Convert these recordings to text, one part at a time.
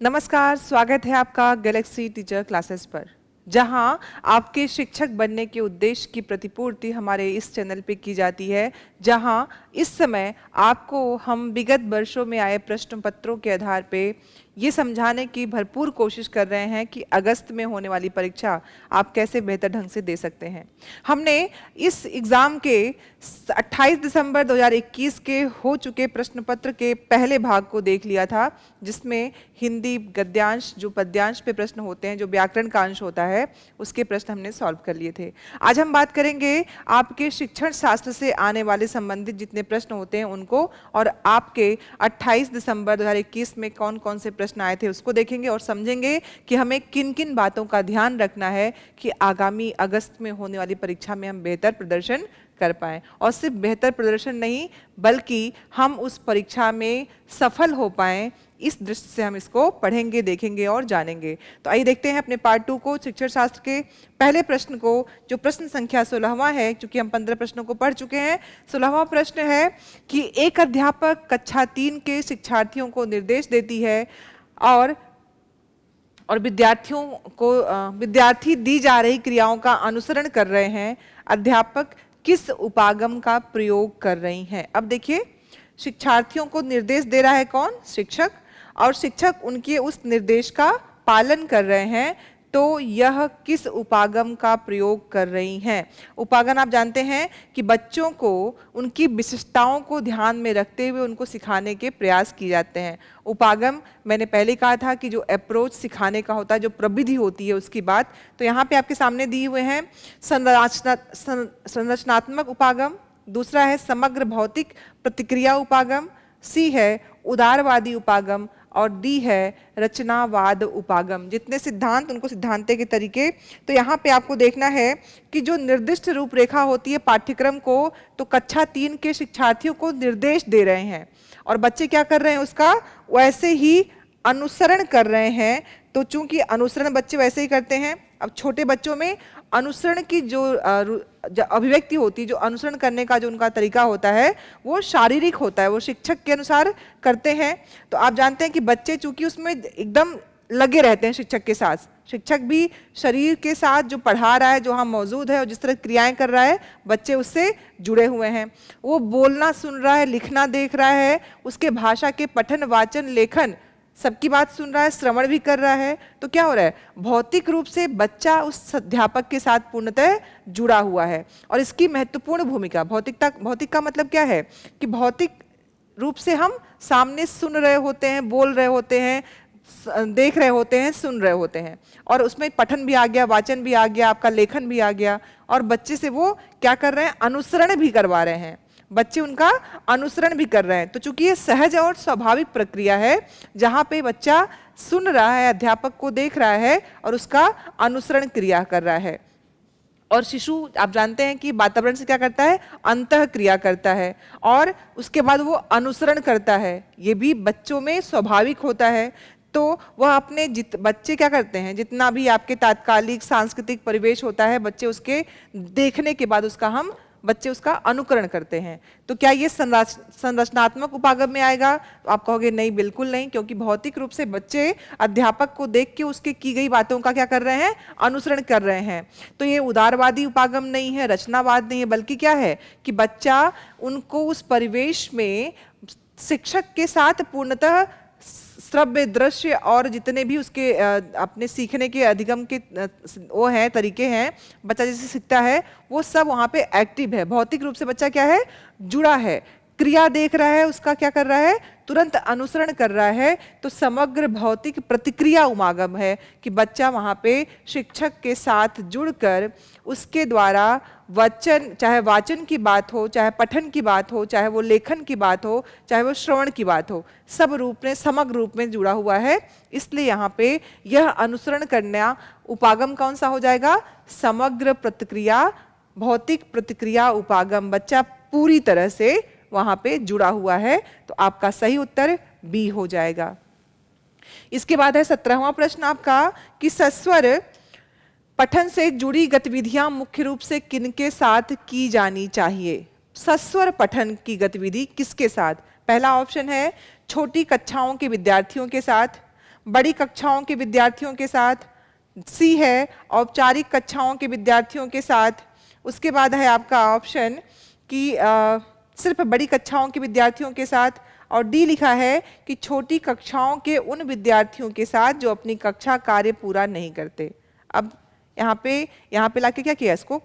नमस्कार, स्वागत है आपका गैलेक्सी टीचर क्लासेस पर, जहां आपके शिक्षक बनने के उद्देश्य की प्रतिपूर्ति हमारे इस चैनल पे की जाती है। जहां इस समय आपको हम विगत वर्षों में आए प्रश्न पत्रों के आधार पे ये समझाने की भरपूर कोशिश कर रहे हैं कि अगस्त में होने वाली परीक्षा आप कैसे बेहतर ढंग से दे सकते हैं। हमने इस एग्ज़ाम के 28 दिसंबर 2021 के हो चुके प्रश्न पत्र के पहले भाग को देख लिया था, जिसमें हिंदी गद्यांश, जो पद्यांश पे प्रश्न होते हैं, जो व्याकरण का अंश होता है, उसके प्रश्न हमने सॉल्व कर लिए थे। आज हम बात करेंगे आपके शिक्षण शास्त्र से आने वाले संबंधित जितने प्रश्न होते हैं उनको, और आपके 28 दिसंबर 2021 में कौन कौन से प्रश्न आए थे उसको देखेंगे और समझेंगे कि हमें किन किन बातों का ध्यान रखना है कि आगामी अगस्त में होने वाली परीक्षा में हम बेहतर प्रदर्शन कर पाएं। और सिर्फ बेहतर प्रदर्शन नहीं, बल्कि हम उस परीक्षा में सफल हो पाएं, इस दृष्टि से हम इसको पढ़ेंगे, देखेंगे और जानेंगे। तो आइए देखते हैं अपने पार्ट 2 को, शिक्षण शास्त्र के पहले प्रश्न को, जो प्रश्न संख्या 16वां है, क्योंकि हम 15 प्रश्नों को पढ़ चुके हैं। 16वां प्रश्न है कि एक अध्यापक कक्षा 3 के शिक्षार्थियों को निर्देश देती है और विद्यार्थी दी जा रही क्रियाओं का अनुसरण कर रहे हैं। अध्यापक किस उपागम का प्रयोग कर रही हैं? अब देखिए, शिक्षार्थियों को निर्देश दे रहा है कौन? शिक्षक, और शिक्षक उनके उस निर्देश का पालन कर रहे हैं। तो यह किस उपागम का प्रयोग कर रही हैं? उपागम आप जानते हैं कि बच्चों को उनकी विशिष्टताओं को ध्यान में रखते हुए उनको सिखाने के प्रयास किए जाते हैं। उपागम मैंने पहले कहा था कि जो अप्रोच सिखाने का होता है, जो प्रविधि होती है उसकी बात। तो यहाँ पे आपके सामने दिए हुए हैं संरचनात्मक उपागम, दूसरा है समग्र भौतिक प्रतिक्रिया उपागम, सी है उदारवादी उपागम, और डी है रचनावाद उपागम। जितने सिद्धांत, उनको सिद्धांत के तरीके। तो यहाँ पे आपको देखना है कि जो निर्दिष्ट रूपरेखा होती है पाठ्यक्रम को, तो कक्षा 3 के शिक्षार्थियों को निर्देश दे रहे हैं और बच्चे क्या कर रहे हैं, उसका वैसे ही अनुसरण कर रहे हैं। तो चूंकि अनुसरण बच्चे वैसे ही करते हैं, अब छोटे बच्चों में अनुसरण की जो अभिव्यक्ति होती है, जो अनुसरण करने का जो उनका तरीका होता है, वो शारीरिक होता है, वो शिक्षक के अनुसार करते हैं। तो आप जानते हैं कि बच्चे चूंकि उसमें एकदम लगे रहते हैं शिक्षक के साथ, शिक्षक भी शरीर के साथ जो पढ़ा रहा है, जो वहाँ मौजूद है और जिस तरह क्रियाएं कर रहा है, बच्चे उससे जुड़े हुए हैं। वो बोलना सुन रहा है, लिखना देख रहा है, उसके भाषा के पठन, वाचन, लेखन सबकी बात सुन रहा है, श्रवण भी कर रहा है। तो क्या हो रहा है, भौतिक रूप से बच्चा उस अध्यापक के साथ पूर्णतः जुड़ा हुआ है। और इसकी महत्वपूर्ण भूमिका, भौतिक का मतलब क्या है कि भौतिक रूप से हम सामने सुन रहे होते हैं, बोल रहे होते हैं, देख रहे होते हैं, सुन रहे होते हैं, और उसमें पठन भी आ गया, वाचन भी आ गया, आपका लेखन भी आ गया, और बच्चे से वो क्या कर रहे हैं, अनुसरण भी करवा रहे हैं, बच्चे उनका अनुसरण भी कर रहे हैं। तो चूंकि ये सहज और स्वाभाविक प्रक्रिया है, जहां पे बच्चा सुन रहा है, अध्यापक को देख रहा है और उसका अनुसरण क्रिया कर रहा है। और शिशु, आप जानते हैं कि वातावरण से क्या करता है, अंतः क्रिया करता है, और उसके बाद वो अनुसरण करता है। ये भी बच्चों में स्वाभाविक होता है। तो वह अपने बच्चे क्या करते हैं, जितना भी आपके तात्कालिक सांस्कृतिक परिवेश होता है, बच्चे उसके देखने के बाद बच्चे उसका अनुकरण करते हैं। तो क्या ये संरचनात्मक उपागम में आएगा? तो आप कहोगे नहीं, बिल्कुल नहीं, क्योंकि भौतिक रूप से बच्चे अध्यापक को देख के उसके की गई बातों का क्या कर रहे हैं, अनुसरण कर रहे हैं। तो ये उदारवादी उपागम नहीं है, रचनावाद नहीं है, बल्कि क्या है कि बच्चा उनको उस परिवेश में शिक्षक के साथ पूर्णतः श्रव्य, दृश्य और जितने भी उसके अपने सीखने के अधिगम के वो हैं, तरीके हैं, बच्चा जैसे सीखता है, वो सब वहाँ पे एक्टिव है। भौतिक रूप से बच्चा क्या है, जुड़ा है, क्रिया देख रहा है, उसका क्या कर रहा है, तुरंत अनुसरण कर रहा है। तो समग्र भौतिक प्रतिक्रिया उपागम है कि बच्चा वहाँ पे शिक्षक के साथ जुड़कर उसके द्वारा वचन, चाहे वाचन की बात हो, चाहे पठन की बात हो, चाहे वो लेखन की बात हो, चाहे वो श्रवण की बात हो, सब रूप में, समग्र रूप में जुड़ा हुआ है। इसलिए यहाँ पे यह अनुसरण करना उपागम कौन सा हो जाएगा, समग्र प्रतिक्रिया, भौतिक प्रतिक्रिया उपागम। बच्चा पूरी तरह से वहां पे जुड़ा हुआ है। तो आपका सही उत्तर बी हो जाएगा। इसके बाद है 17वां प्रश्न आपका कि सस्वर पठन से जुड़ी गतिविधियां मुख्य रूप से किनके साथ की जानी चाहिए? सस्वर पठन की गतिविधि किसके साथ? पहला ऑप्शन है छोटी कक्षाओं के विद्यार्थियों के साथ, बड़ी कक्षाओं के विद्यार्थियों के साथ, सी है औपचारिक कक्षाओं के विद्यार्थियों के साथ, उसके बाद है आपका ऑप्शन कि सिर्फ बड़ी कक्षाओं के विद्यार्थियों के साथ, और डी लिखा है कि छोटी कक्षाओं के उन विद्यार्थियों के साथ जो अपनी कक्षा कार्य पूरा नहीं करते। अब यहाँ पे लाके क्या किया, इसको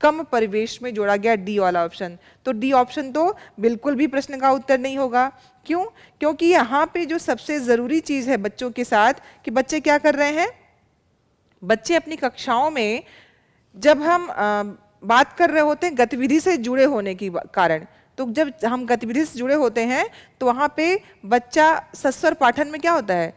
कम परिवेश में जोड़ा गया, डी वाला ऑप्शन। तो डी ऑप्शन तो बिल्कुल भी प्रश्न का उत्तर नहीं होगा। क्यों? क्योंकि यहाँ पे जो सबसे जरूरी चीज है बच्चों के साथ कि बच्चे क्या कर रहे हैं, बच्चे अपनी कक्षाओं में जब हम बात कर रहे होते हैं गतिविधि से जुड़े होने की कारण, तो जब हम गतिविधि से जुड़े होते हैं तो वहां पे बच्चा सस्वर पाठन में क्या होता है,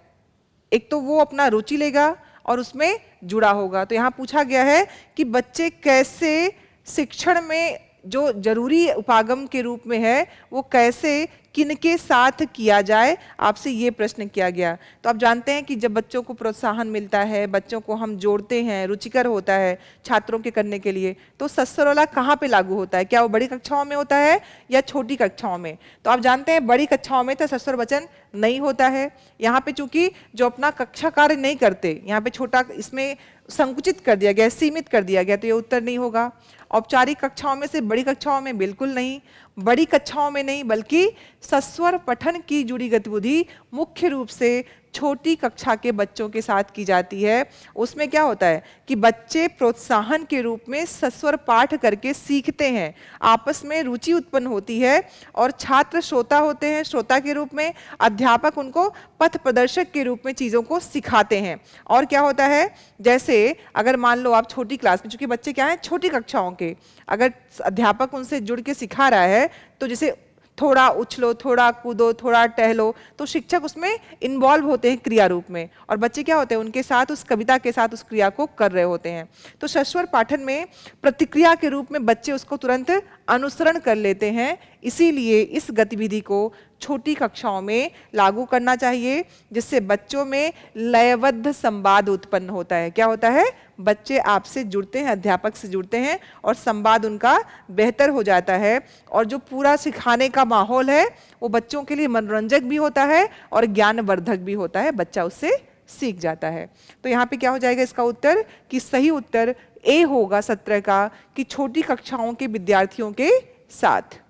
एक तो वो अपना रुचि लेगा और उसमें जुड़ा होगा। तो यहाँ पूछा गया है कि बच्चे कैसे शिक्षण में जो जरूरी उपागम के रूप में है वो कैसे किनके साथ किया जाए, आपसे ये प्रश्न किया गया। तो आप जानते हैं कि जब बच्चों को प्रोत्साहन मिलता है, बच्चों को हम जोड़ते हैं, रुचिकर होता है छात्रों के करने के लिए, तो सस्वर वाला कहाँ पे लागू होता है, क्या वो बड़ी कक्षाओं में होता है या छोटी कक्षाओं में? तो आप जानते हैं बड़ी कक्षाओं में तो सस्वर वचन नहीं होता है। यहाँ पे चूंकि जो अपना कक्षा कार्य नहीं करते, यहाँ पे छोटा इसमें संकुचित कर दिया गया, सीमित कर दिया गया, तो ये उत्तर नहीं होगा। औपचारिक कक्षाओं में से बड़ी कक्षाओं में बिल्कुल नहीं, बड़ी कक्षाओं में नहीं, बल्कि सस्वर पठन की जुड़ी गतिविधि मुख्य रूप से छोटी कक्षा के बच्चों के साथ की जाती है। उसमें क्या होता है कि बच्चे प्रोत्साहन के रूप में सस्वर पाठ करके सीखते हैं, आपस में रुचि उत्पन्न होती है और छात्र श्रोता होते हैं, श्रोता के रूप में अध्यापक उनको पथ प्रदर्शक के रूप में चीज़ों को सिखाते हैं। और क्या होता है, जैसे अगर मान लो आप छोटी क्लास में, चूंकि बच्चे क्या हैं छोटी कक्षाओं के, अगर अध्यापक उनसे जुड़ के सिखा रहा है तो जैसे थोड़ा उछलो, थोड़ा कूदो, थोड़ा टहलो, तो शिक्षक उसमें इन्वॉल्व होते हैं क्रिया रूप में, और बच्चे क्या होते हैं उनके साथ उस कविता के साथ उस क्रिया को कर रहे होते हैं। तो सस्वर पाठन में प्रतिक्रिया के रूप में बच्चे उसको तुरंत अनुसरण कर लेते हैं, इसीलिए इस गतिविधि को छोटी कक्षाओं में लागू करना चाहिए, जिससे बच्चों में लयबद्ध संवाद उत्पन्न होता है। क्या होता है, बच्चे आपसे जुड़ते हैं, अध्यापक से जुड़ते हैं और संवाद उनका बेहतर हो जाता है, और जो पूरा सिखाने का माहौल है वो बच्चों के लिए मनोरंजक भी होता है और ज्ञानवर्धक भी होता है, बच्चा उससे सीख जाता है। तो यहाँ पे क्या हो जाएगा इसका उत्तर, कि सही उत्तर ए होगा 17 का, कि छोटी कक्षाओं के विद्यार्थियों के साथ।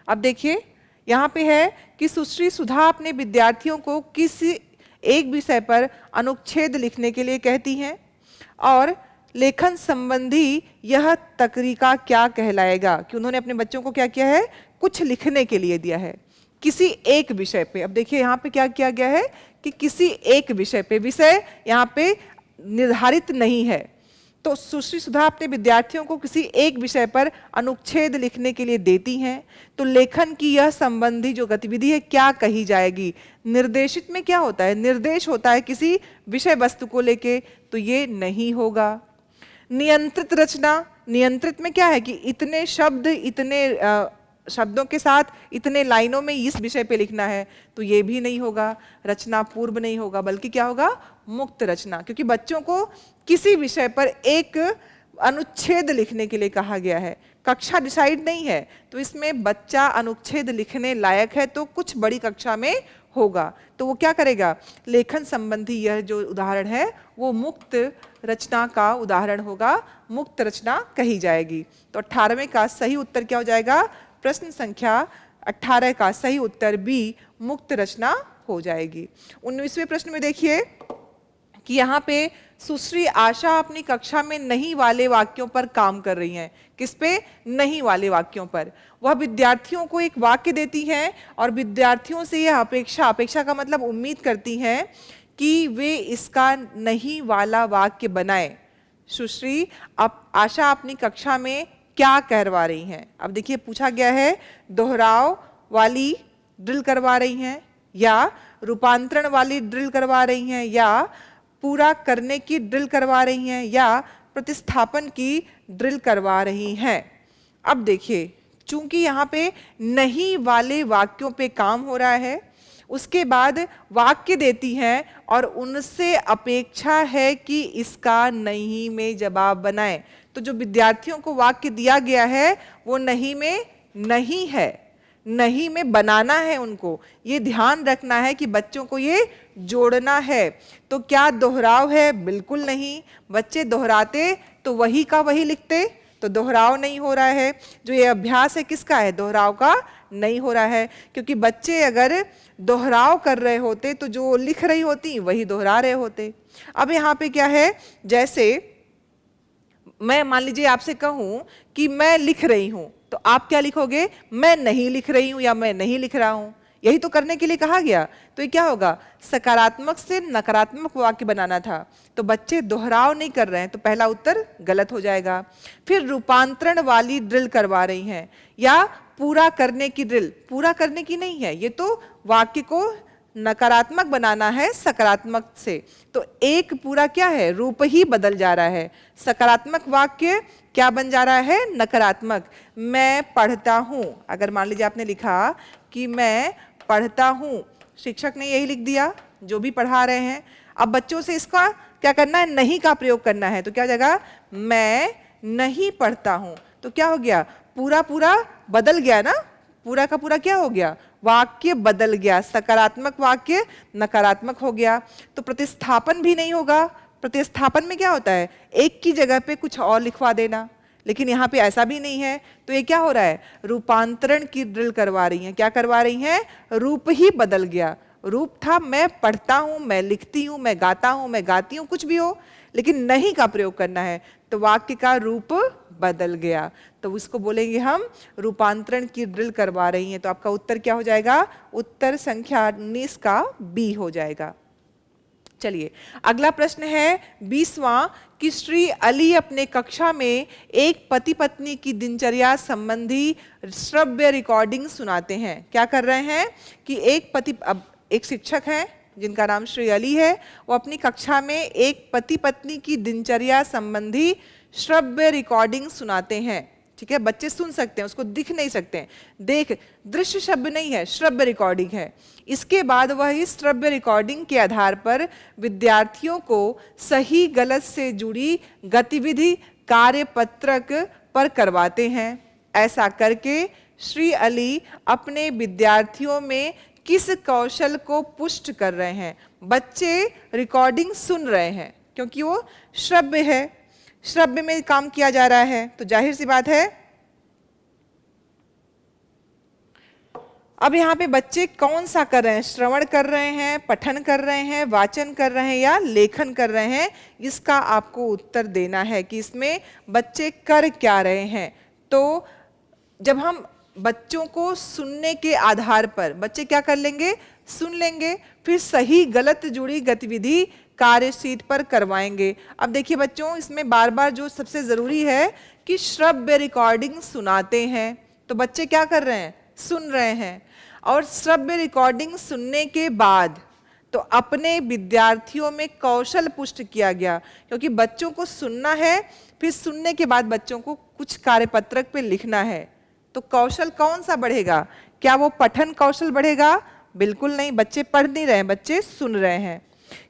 अब देखिए यहाँ पे है कि सुश्री सुधा अपने विद्यार्थियों को किसी एक विषय पर अनुच्छेद लिखने के लिए कहती हैं, और लेखन संबंधी यह तरीका क्या कहलाएगा, कि उन्होंने अपने बच्चों को क्या किया है, कुछ लिखने के लिए दिया है किसी एक विषय पे। अब देखिए यहाँ पे क्या किया गया है कि किसी एक विषय पे, विषय यहाँ पे निर्धारित नहीं है, तो सुश्री सुधा अपने विद्यार्थियों को किसी एक विषय पर अनुच्छेद लिखने के लिए देती हैं। तो लेखन की यह संबंधी जो गतिविधि है क्या कही जाएगी, निर्देशित में क्या होता है, निर्देश होता है किसी विषय वस्तु को लेके, तो ये नहीं होगा। नियंत्रित रचना, नियंत्रित में क्या है कि इतने शब्द, इतने शब्दों के साथ इतने लाइनों में इस विषय पे लिखना है, तो ये भी नहीं होगा। रचना पूर्व नहीं होगा, बल्कि क्या होगा, मुक्त रचना, क्योंकि बच्चों को किसी विषय पर एक अनुच्छेद लिखने के लिए कहा गया है, कक्षा डिसाइड नहीं है, तो इसमें बच्चा अनुच्छेद लिखने लायक है तो कुछ बड़ी कक्षा में होगा, तो वो क्या करेगा, लेखन संबंधी यह जो उदाहरण है वो मुक्त रचना का उदाहरण होगा, मुक्त रचना कही जाएगी। तो 18वें का सही उत्तर क्या हो जाएगा, प्रश्न संख्या 18 का सही उत्तर बी, मुक्त रचना हो जाएगी। 19वें प्रश्न में देखिए कि यहाँ पे सुश्री आशा अपनी कक्षा में नहीं वाले वाक्यों पर काम कर रही हैं। किस पे, नहीं वाले वाक्यों पर। वह विद्यार्थियों को एक वाक्य देती हैं और विद्यार्थियों से यह अपेक्षा का मतलब उम्मीद करती हैं कि वे इसका नहीं वाला वाक्य बनाएं। सुश्री आशा अपनी कक्षा में क्या करवा रही हैं। अब देखिए पूछा गया है दोहराव वाली ड्रिल करवा रही हैं, या रूपांतरण वाली ड्रिल करवा रही हैं, या पूरा करने की ड्रिल करवा रही हैं, या प्रतिस्थापन की ड्रिल करवा रही हैं। अब देखिए चूंकि यहाँ पे नहीं वाले वाक्यों पे काम हो रहा है, उसके बाद वाक्य देती हैं और उनसे अपेक्षा है कि इसका नहीं में जवाब बनाएं। तो जो विद्यार्थियों को वाक्य दिया गया है वो नहीं में नहीं है, नहीं में बनाना है उनको, ये ध्यान रखना है कि बच्चों को ये जोड़ना है। तो क्या दोहराव है? बिल्कुल नहीं। बच्चे दोहराते तो वही का वही लिखते, तो दोहराव नहीं हो रहा है। जो ये अभ्यास है किसका है? दोहराव का नहीं हो रहा है, क्योंकि बच्चे अगर दोहराव कर रहे होते तो जो लिख रही होती वही दोहरा रहे होते। अब यहाँ पे क्या है, जैसे मैं मान लीजिए आपसे कहूं कि मैं लिख रही हूं, तो आप क्या लिखोगे? मैं नहीं लिख रही हूं या मैं नहीं लिख रहा हूं। यही तो करने के लिए कहा गया। तो ये क्या होगा? सकारात्मक से नकारात्मक वाक्य बनाना था, तो बच्चे दोहराव नहीं कर रहे हैं, तो पहला उत्तर गलत हो जाएगा। फिर रूपांतरण वाली ड्रिल करवा रही हैं, या पूरा करने की ड्रिल। पूरा करने की नहीं है, ये तो वाक्य को नकारात्मक बनाना है सकारात्मक से। तो एक पूरा क्या है? रूप ही बदल जा रहा है। सकारात्मक वाक्य क्या बन जा रहा है? नकारात्मक। मैं पढ़ता हूं, अगर मान लीजिए आपने लिखा कि मैं पढ़ता हूं, शिक्षक ने यही लिख दिया जो भी पढ़ा रहे हैं। अब बच्चों से इसका क्या करना है? नहीं का प्रयोग करना है। तो क्या हो जाएगा? मैं नहीं पढ़ता हूं। तो क्या हो गया? पूरा पूरा बदल गया ना, पूरा का पूरा क्या हो गया? वाक्य बदल गया, सकारात्मक वाक्य नकारात्मक हो गया। तो प्रतिस्थापन भी नहीं होगा। प्रतिस्थापन में क्या होता है? एक की जगह पे कुछ और लिखवा देना, लेकिन यहाँ पे ऐसा भी नहीं है। तो ये क्या हो रहा है? रूपांतरण की ड्रिल करवा रही हैं। क्या करवा रही हैं? रूप ही बदल गया। रूप था मैं पढ़ता हूं, मैं लिखती हूं, मैं गाता हूं, मैं गाती हूं, कुछ भी हो, लेकिन नहीं का प्रयोग करना है, तो वाक्य का रूप बदल गया। तो उसको बोलेंगे हम रूपांतरण की ड्रिल करवा रही हैं। तो आपका उत्तर क्या हो जाएगा? उत्तर संख्या 19 का बी हो जाएगा। चलिए अगला प्रश्न है 20वां कि श्री अली अपने कक्षा में एक पति पत्नी की दिनचर्या संबंधी श्रव्य रिकॉर्डिंग सुनाते हैं। क्या कर रहे हैं कि एक शिक्षक हैं जिनका नाम श्री अली है, वो अपनी कक्षा में एक पति पत्नी की दिनचर्या संबंधी श्रव्य रिकॉर्डिंग सुनाते हैं। ठीक है, बच्चे सुन सकते हैं, उसको दिख नहीं सकते हैं। देख दृश्य शब्द नहीं है, श्रव्य रिकॉर्डिंग है। इसके बाद वह इस श्रव्य रिकॉर्डिंग के आधार पर विद्यार्थियों को सही गलत से जुड़ी गतिविधि कार्यपत्रक पर करवाते हैं। ऐसा करके श्री अली अपने विद्यार्थियों में किस कौशल को पुष्ट कर रहे हैं? बच्चे रिकॉर्डिंग सुन रहे हैं क्योंकि वो श्रव्य है, श्रव्य में काम किया जा रहा है, तो जाहिर सी बात है। अब यहाँ पे बच्चे कौन सा कर रहे हैं? श्रवण कर रहे हैं, पठन कर रहे हैं, वाचन कर रहे हैं या लेखन कर रहे हैं? इसका आपको उत्तर देना है कि इसमें बच्चे कर क्या रहे हैं। तो जब हम बच्चों को सुनने के आधार पर बच्चे क्या कर लेंगे? सुन लेंगे, फिर सही गलत जुड़ी गतिविधि कार्यशीट पर करवाएंगे। अब देखिए बच्चों, इसमें बार बार जो सबसे जरूरी है कि श्रव्य रिकॉर्डिंग सुनाते हैं, तो बच्चे क्या कर रहे हैं? सुन रहे हैं। और श्रव्य रिकॉर्डिंग सुनने के बाद तो अपने विद्यार्थियों में कौशल पुष्ट किया गया, क्योंकि बच्चों को सुनना है, फिर सुनने के बाद बच्चों को कुछ कार्यपत्रक पे लिखना है। तो कौशल कौन सा बढ़ेगा? क्या वो पठन कौशल बढ़ेगा? बिल्कुल नहीं, बच्चे पढ़ नहीं रहे हैं, बच्चे सुन रहे हैं।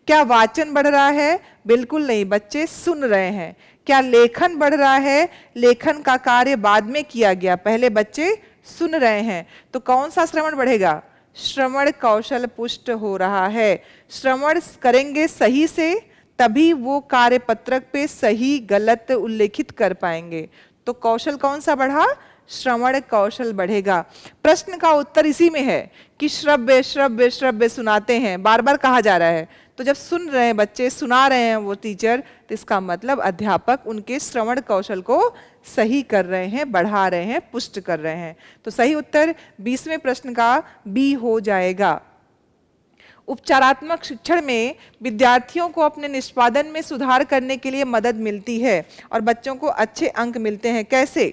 क्या वाचन बढ़ रहा है? बिल्कुल नहीं, बच्चे सुन रहे हैं। क्या लेखन बढ़ रहा है? लेखन का कार्य बाद में किया गया, पहले बच्चे सुन रहे हैं। तो कौन सा श्रवण बढ़ेगा? श्रवण कौशल पुष्ट हो रहा है। श्रवण करेंगे सही से तभी वो कार्यपत्रक पे सही गलत उल्लेखित कर पाएंगे। तो कौशल कौन सा बढ़ा? श्रवण कौशल बढ़ेगा। प्रश्न का उत्तर इसी में है कि श्रव्य श्रव्य श्रव्य सुनाते हैं, बार बार कहा जा रहा है। तो जब सुन रहे हैं बच्चे, सुना रहे हैं वो टीचर, तो इसका मतलब अध्यापक उनके श्रवण कौशल को सही कर रहे हैं, बढ़ा रहे हैं, पुष्ट कर रहे हैं। तो सही उत्तर 20वें प्रश्न का बी हो जाएगा। उपचारात्मक शिक्षण में विद्यार्थियों को अपने निष्पादन में सुधार करने के लिए मदद मिलती है और बच्चों को अच्छे अंक मिलते हैं। कैसे?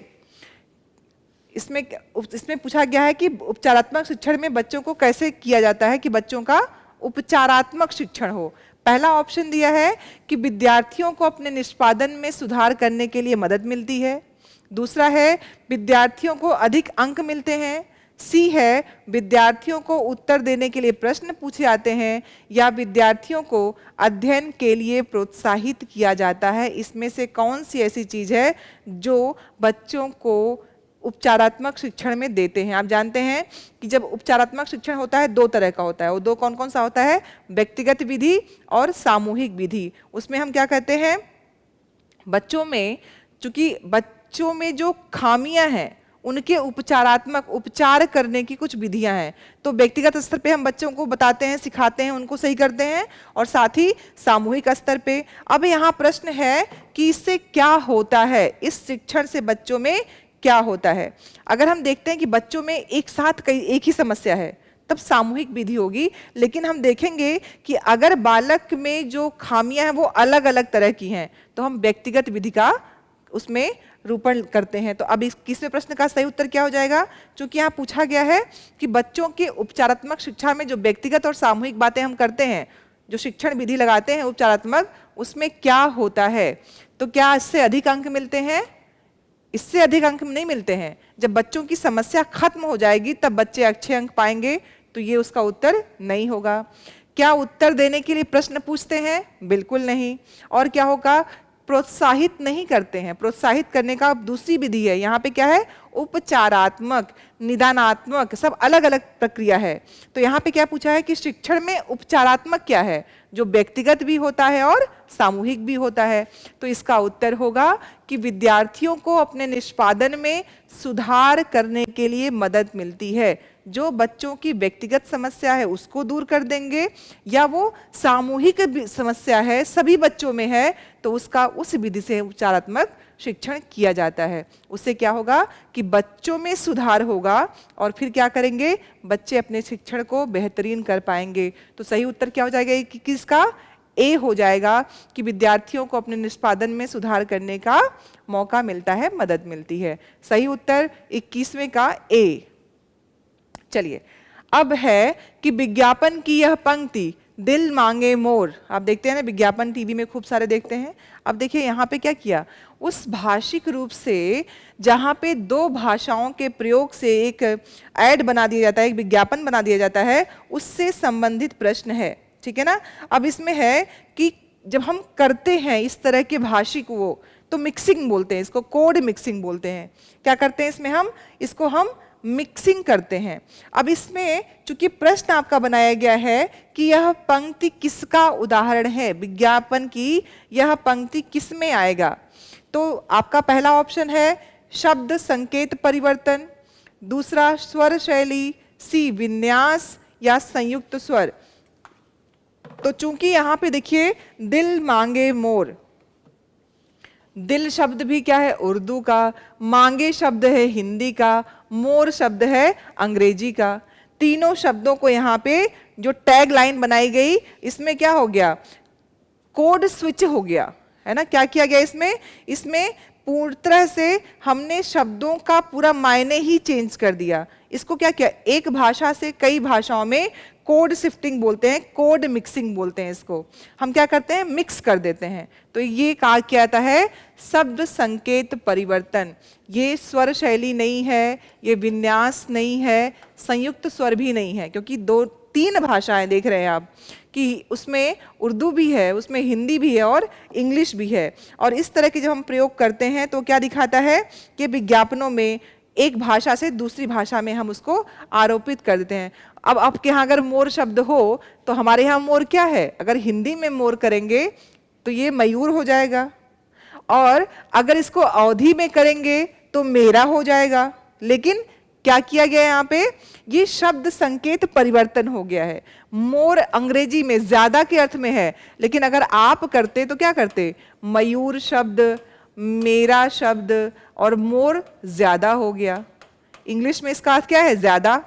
इसमें पूछा गया है कि उपचारात्मक शिक्षण में बच्चों को कैसे किया जाता है कि बच्चों का उपचारात्मक शिक्षण हो। पहला ऑप्शन दिया है कि विद्यार्थियों को अपने निष्पादन में सुधार करने के लिए मदद मिलती है। दूसरा है विद्यार्थियों को अधिक अंक मिलते हैं। सी है विद्यार्थियों को उत्तर देने के लिए प्रश्न पूछे जाते हैं, या विद्यार्थियों को अध्ययन के लिए प्रोत्साहित किया जाता है। इसमें से कौन सी ऐसी चीज है जो बच्चों को उपचारात्मक शिक्षण में देते हैं। आप जानते हैं कि जब उपचारात्मक शिक्षण होता है दो तरह का होता है, वो दो कौन कौन सा होता है? व्यक्तिगत विधि और सामूहिक विधि। उसमें हम क्या कहते हैं, बच्चों में, चूंकि बच्चों में जो खामियां हैं उनके उपचारात्मक उपचार करने की कुछ विधियां हैं, तो व्यक्तिगत स्तर पे हम बच्चों को बताते हैं, सिखाते हैं, उनको सही करते हैं, और साथ ही सामूहिक स्तर पे। अब यहाँ प्रश्न है कि इससे क्या होता है, इस शिक्षण से बच्चों में क्या होता है। अगर हम देखते हैं कि बच्चों में एक साथ एक ही समस्या है तब सामूहिक विधि होगी, लेकिन हम देखेंगे कि अगर बालक में जो खामियां हैं वो अलग अलग तरह की हैं तो हम व्यक्तिगत विधि का उसमें रूपण करते हैं। तो अब इस 21वें प्रश्न का सही उत्तर क्या हो जाएगा? क्योंकि यहाँ पूछा गया है कि बच्चों के उपचारात्मक शिक्षा में जो व्यक्तिगत और सामूहिक बातें हम करते हैं, जो शिक्षण विधि लगाते हैं उपचारात्मक, उसमें क्या होता है। तो क्या इससे अधिक अंक मिलते हैं? इससे अधिक अंक नहीं मिलते हैं। जब बच्चों की समस्या खत्म हो जाएगी तब बच्चे अच्छे अंक पाएंगे, तो ये उसका उत्तर नहीं होगा। क्या उत्तर देने के लिए प्रश्न पूछते हैं? बिल्कुल नहीं। और क्या होगा? प्रोत्साहित नहीं करते हैं। प्रोत्साहित करने का दूसरी विधि है, यहाँ पे क्या है? उपचारात्मक, निदानात्मक, सब अलग अलग प्रक्रिया है। तो यहाँ पे क्या पूछा है कि शिक्षण में उपचारात्मक क्या है, जो व्यक्तिगत भी होता है और सामूहिक भी होता है। तो इसका उत्तर होगा कि विद्यार्थियों को अपने निष्पादन में सुधार करने के लिए मदद मिलती है। जो बच्चों की व्यक्तिगत समस्या है उसको दूर कर देंगे, या वो सामूहिक समस्या है, सभी बच्चों में है, तो उसका उस विधि से उपचारात्मक शिक्षण किया जाता है। उससे क्या होगा कि बच्चों में सुधार होगा, और फिर क्या करेंगे? बच्चे अपने शिक्षण को बेहतरीन कर पाएंगे। तो सही उत्तर क्या हो जाएगा कि किसका? ए हो जाएगा, कि विद्यार्थियों को अपने निष्पादन में सुधार करने का मौका मिलता है, मदद मिलती है। सही उत्तर 21वें का ए। चलिए, अब है कि विज्ञापन की यह पंक्ति दिल मांगे मोर। आप देखते हैं ना, विज्ञापन टीवी में खूब सारे देखते हैं। अब देखिए यहाँ पे क्या किया, उस भाषिक रूप से जहाँ पे दो भाषाओं के प्रयोग से एक ऐड बना दिया जाता है, एक विज्ञापन बना दिया जाता है, उससे संबंधित प्रश्न है। ठीक है ना। अब इसमें है कि जब हम करते हैं इस तरह के भाषिक वो, तो मिक्सिंग बोलते हैं इसको, कोड मिक्सिंग बोलते हैं। क्या करते हैं इसमें? हम इसको हम मिक्सिंग करते हैं। अब इसमें चूंकि प्रश्न आपका बनाया गया है कि यह पंक्ति किसका उदाहरण है, विज्ञापन की यह पंक्ति किस में आएगा, तो आपका पहला ऑप्शन है शब्द संकेत परिवर्तन, दूसरा स्वर शैली, सी विन्यास, या संयुक्त स्वर। तो चूंकि यहां पे देखिए दिल मांगे मोर, दिल शब्द भी क्या है? उर्दू का, मांगे शब्द है हिंदी का, मोर शब्द है अंग्रेजी का। तीनों शब्दों को यहाँ पे जो टैग लाइन बनाई गई, इसमें क्या हो गया? कोड स्विच हो गया, है ना। क्या किया गया इसमें? इसमें पूर्ण तरह से हमने शब्दों का पूरा मायने ही चेंज कर दिया। इसको क्या किया? एक भाषा से कई भाषाओं में कोड शिफ्टिंग बोलते हैं, कोड मिक्सिंग बोलते हैं इसको। हम क्या करते हैं? मिक्स कर देते हैं। तो ये कहा क्या आता है? शब्द संकेत परिवर्तन। ये स्वर शैली नहीं है, ये विन्यास नहीं है, संयुक्त स्वर भी नहीं है, क्योंकि दो तीन भाषाएं देख रहे हैं आप कि उसमें उर्दू भी है, उसमें हिंदी भी है और इंग्लिश भी है। और इस तरह के जब हम प्रयोग करते हैं तो क्या दिखाता है कि विज्ञापनों में एक भाषा से दूसरी भाषा में हम उसको आरोपित कर देते हैं। अब आपके यहाँ अगर मोर शब्द हो तो हमारे यहाँ मोर क्या है? अगर हिंदी में मोर करेंगे तो ये मयूर हो जाएगा, और अगर इसको अवधी में करेंगे तो मेरा हो जाएगा। लेकिन क्या किया गया यहाँ पे? ये शब्द संकेत परिवर्तन हो गया है। मोर अंग्रेजी में ज्यादा के अर्थ में है, लेकिन अगर आप करते तो क्या करते? मयूर शब्द, मेरा शब्द, और मोर ज्यादा हो गया। इंग्लिश में इसका अर्थ क्या है? ज्यादा,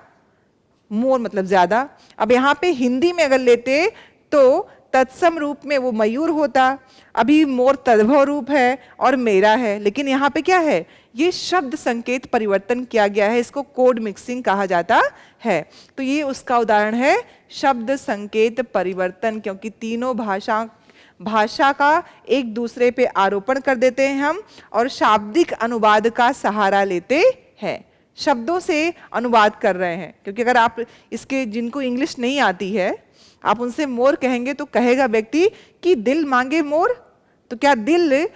मोर मतलब ज्यादा। अब यहाँ पे हिंदी में अगर लेते तो तत्सम रूप में वो मयूर होता, अभी मोर तद्भव रूप है और मेरा है, लेकिन यहाँ पे क्या है? ये शब्द संकेत परिवर्तन किया गया है, इसको कोड मिक्सिंग कहा जाता है। तो ये उसका उदाहरण है शब्द संकेत परिवर्तन, क्योंकि तीनों भाषा का एक दूसरे पे आरोपण कर देते हैं हम, और शाब्दिक अनुवाद का सहारा लेते हैं। शब्दों से अनुवाद कर रहे हैं, क्योंकि अगर आप इसके जिनको इंग्लिश नहीं आती है आप उनसे मोर कहेंगे तो कहेगा व्यक्ति कि दिल मांगे मोर, तो क्या दिल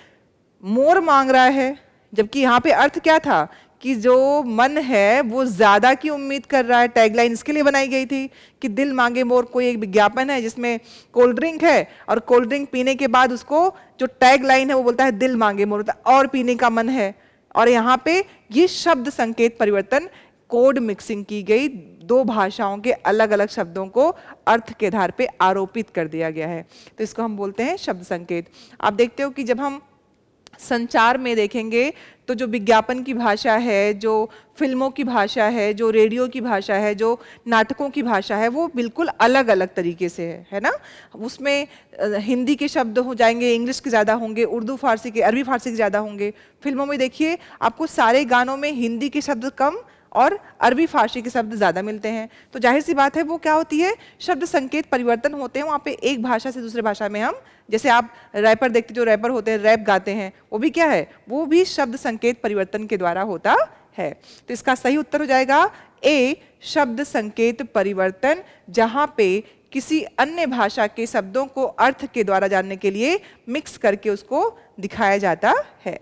मोर मांग रहा है? जबकि यहाँ पे अर्थ क्या था कि जो मन है वो ज्यादा की उम्मीद कर रहा है। टैगलाइन इसके लिए बनाई गई थी कि दिल मांगे मोर, कोई एक विज्ञापन है जिसमें कोल्ड ड्रिंक है और कोल्ड ड्रिंक पीने के बाद उसको जो टैगलाइन है वो बोलता है दिल मांगे मोर, और पीने का मन है। और यहाँ पे ये शब्द संकेत परिवर्तन, कोड मिक्सिंग की गई, दो भाषाओं के अलग अलग शब्दों को अर्थ के आधार पे आरोपित कर दिया गया है, तो इसको हम बोलते हैं शब्द संकेत। आप देखते हो कि जब हम संचार में देखेंगे तो जो विज्ञापन की भाषा है, जो फिल्मों की भाषा है, जो रेडियो की भाषा है, जो नाटकों की भाषा है, वो बिल्कुल अलग अलग तरीके से है ना। उसमें हिंदी के शब्द हो जाएंगे, इंग्लिश के ज़्यादा होंगे, उर्दू फारसी के, अरबी फारसी के ज़्यादा होंगे। फिल्मों में देखिए आपको सारे गानों में हिंदी के शब्द कम और अरबी फारसी के शब्द ज़्यादा मिलते हैं, तो जाहिर सी बात है वो क्या होती है, शब्द संकेत परिवर्तन होते हैं। वहाँ पे एक भाषा से दूसरे भाषा में हम, जैसे आप रैपर देखते, जो रैपर होते हैं रैप गाते हैं, वो भी क्या है, वो भी शब्द संकेत परिवर्तन के द्वारा होता है। तो इसका सही उत्तर हो जाएगा ए, शब्द संकेत परिवर्तन, जहाँ पे किसी अन्य भाषा के शब्दों को अर्थ के द्वारा जानने के लिए मिक्स करके उसको दिखाया जाता है।